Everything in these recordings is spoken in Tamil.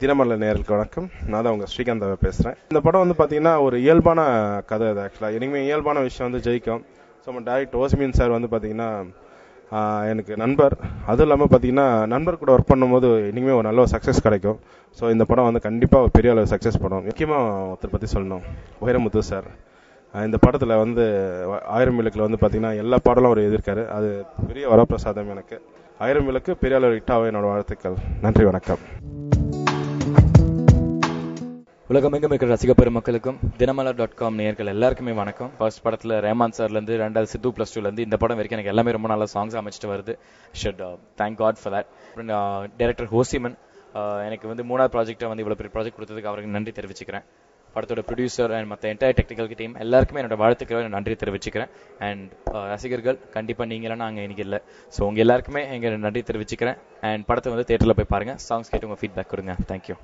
தினமலர் நேயர்களுக்கு வணக்கம். நான் தான் உங்கள் ஸ்ரீகாந்தாவை பேசுகிறேன். இந்த படம் வந்து பார்த்தீங்கன்னா ஒரு இயல்பான கதை. அது ஆக்சுவலாக இனிமேல் இயல்பான விஷயம் வந்து ஜெயிக்கும். ஸோ நம்ம டைரக்டர் ஓசிமின் சார் வந்து பார்த்தீங்கன்னா எனக்கு நண்பர். அதுவும் இல்லாமல் பார்த்தீங்கன்னா நண்பர் கூட ஒர்க் பண்ணும்போது இனிமேல் ஒரு நல்ல சக்ஸஸ் கிடைக்கும். ஸோ இந்த படம் வந்து கண்டிப்பாக ஒரு பெரிய அளவு சக்ஸஸ் படம். முக்கியமாக ஒருத்தர் பற்றி சொல்லணும், வைரமுத்து சார். இந்த படத்தில் வந்து 1000 விளக்கில் வந்து பார்த்தீங்கன்னா எல்லா பாடலும் அவர் எழுதியிருக்காரு. அது பெரிய வரப்பிரசாதம் எனக்கு. 1000 விளக்கு பெரிய அளவு ஹிட்டாக என்னோட வாழ்த்துக்கள். நன்றி, வணக்கம். உலகமெங்கும் இருக்கிற ரசிக பெருமக்களுக்கும் தினமலர்.com நேயர்கள் எல்லாருக்குமே வணக்கம். ஃபர்ஸ்ட் படத்தில் ரேமான் சார்லேருந்து, ரெண்டாவது சித்து ப்ளஸ் டூலேருந்து இந்த படம் வரைக்கும் எனக்கு எல்லாமே ரொம்ப நல்ல சாங்ஸ் அமைச்சிட்டு வருது. Should thank god for that. Director ஹோசிமன் எனக்கு வந்து 3வது ப்ராஜெக்டை வந்து இவ்வளோ பெரிய ப்ராஜெக்ட் கொடுத்ததுக்கு அவருக்கு நன்றி தெரிவிச்சுக்கிறேன். படத்தோட ப்ரொடியூசர் அண்ட் மற்ற என்டையர் டெக்னிக்கல் டீம் எல்லாருக்குமே என்னோட வாழ்த்துக்களை நன்றி தெரிவிச்சுக்கிறேன். அண்ட் ரசிகர்கள் கண்டிப்பாக நீங்களாம் நாங்கள் இன்னைக்கு இல்லை. ஸோ உங்கள் எல்லாருக்குமே எங்கள் நன்றி தெரிவிச்சுக்கிறேன். அண்ட் படத்தை வந்து தேட்டரில் போய் பாருங்கள், சாங்ஸ் கேட்டு உங்கள் ஃபீட்பேக் கொடுங்க. தேங்க்யூ.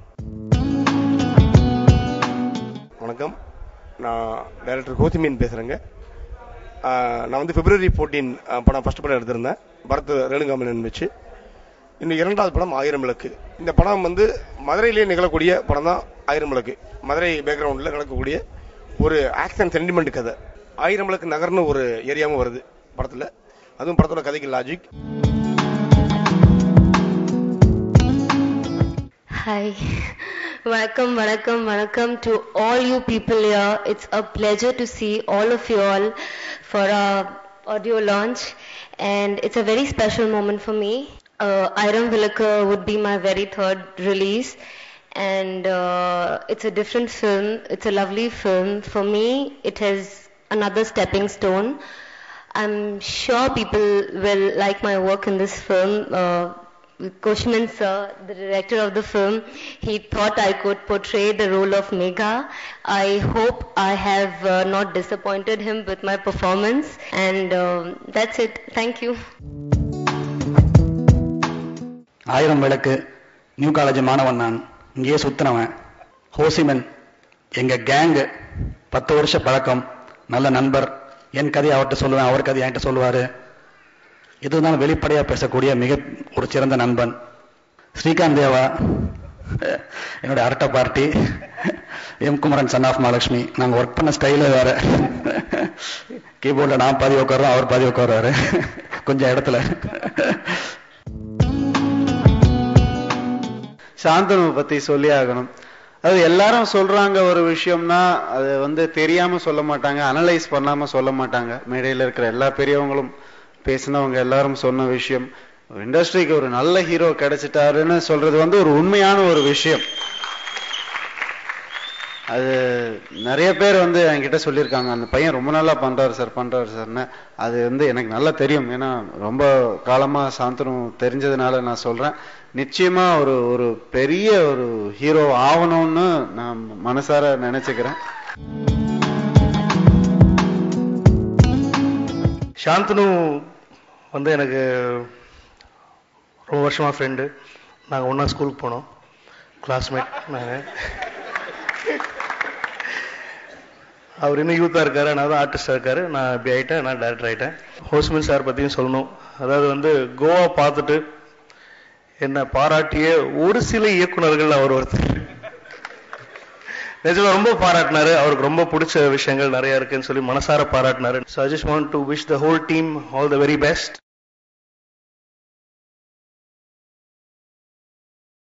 வணக்கம், நான் டைரக்டர் ஹோசிமின் பேசுகிறேங்க. நான் வந்து February 14 படம் ஃபர்ஸ்ட் படம் எடுத்திருந்தேன், பரத் ரேணுகாமன் வச்சு. இன்னும் 2வது படம் 1000 விளக்கு. இந்த படம் வந்து மதுரையிலேயே நிகழக்கூடிய படம் தான் 1000 விளக்கு. மதுரை பேக்ரவுண்டில் நடக்கக்கூடிய ஒரு ஆக்ஷன் சென்டிமெண்ட் கதை. 1000 விளக்கு நகர்னு ஒரு ஏரியாவும் வருது படத்தில். அதுவும் படத்தோட கதைக்கு logic. Hi. Welcome to all you people here. It's a pleasure to see all of you all for our audio launch, and it's a very special moment for me. Ayram Vilaka would be my very third release, and it's a different film. It's a lovely film. For me, it has another stepping stone. I'm sure people will like my work in this film. Koshiman sir, the director of the film, he thought I could portray the role of Megha. I hope I have not disappointed him with my performance, and that's it. Thank you. 1000 விளக்கு நியூ காலேஜ் மாணவன். நான் இங்கேயே சுத்தினவன். ஹோசிமன் எங்க கேங்கு, 10 வருஷ பழக்கம், நல்ல நண்பர். என் கதையை அவர்கிட்ட சொல்லுவேன், அவர் கதையை என்கிட்ட சொல்லுவாரு. இதுதான் வெளிப்படையா பேசக்கூடிய மிக ஒரு சிறந்த நண்பன். ஸ்ரீகாந்த் தேவா என்னோட அரட்டை party. M Kumaran son of Mahalakshmi. நாங்க ஒர்க் பண்ண ஸ்டைல வேற. கீபோர்ட்ல நான் பாதி உட்காரோம், அவர் பாதி உட்காருவாரு கொஞ்சம் இடத்துல. சாந்தனு பத்தி சொல்லி ஆகணும். அது எல்லாரும் சொல்றாங்க ஒரு விஷயம்னா அது வந்து தெரியாம சொல்ல மாட்டாங்க, அனலைஸ் பண்ணாம சொல்ல மாட்டாங்க. மேடையில் இருக்கிற எல்லா பெரியவங்களும் பேசினவங்க எல்லாரும் சொன்ன விஷயம், இண்டஸ்ட்ரிக்கு ஒரு நல்ல ஹீரோ கிடைச்சிட்டாருன்னு சொல்றது வந்து ஒரு உண்மையான ஒரு விஷயம். அது நிறைய பேர் வந்து என்கிட்ட சொல்லியிருக்காங்க, அந்த பையன் ரொம்ப நல்லா பண்றாரு சார்னு. அது வந்து எனக்கு நல்லா தெரியும், ஏன்னா ரொம்ப காலமா சாந்தனு தெரிஞ்சதுனால நான் சொல்றேன். நிச்சயமா ஒரு பெரிய ஒரு ஹீரோ ஆகணும்னு நான் மனசார நினைச்சுக்கிறேன். சாந்தனு வந்து எனக்கு ரொம்ப வருஷமாக ஃப்ரெண்டு. நாங்கள் ஒன்றா ஸ்கூலுக்கு போனோம், கிளாஸ்மேட் நாங்கள். அவர் இன்னும் யூத்தாக இருக்காரு, நான் தான் ஆர்டிஸ்டாக இருக்காரு. நான் இப்படி ஆகிட்டேன், நான் டைரக்டர் ஆகிட்டேன். ஹோஸ்மின் சார் பற்றியும் சொல்லணும். அதாவது வந்து கோவா பார்த்துட்டு என்னை பாராட்டிய ஒரு சில இயக்குநர்கள் அவர் ஒருத்தர். நிஜமா ரொம்ப பாராட்டினாரு. அவருக்கு ரொம்ப பிடிச்ச விஷயங்கள் நிறைய இருக்குன்னு சொல்லி மனசார பாராட்டினாரு. So I just want to wish the whole team all the very best.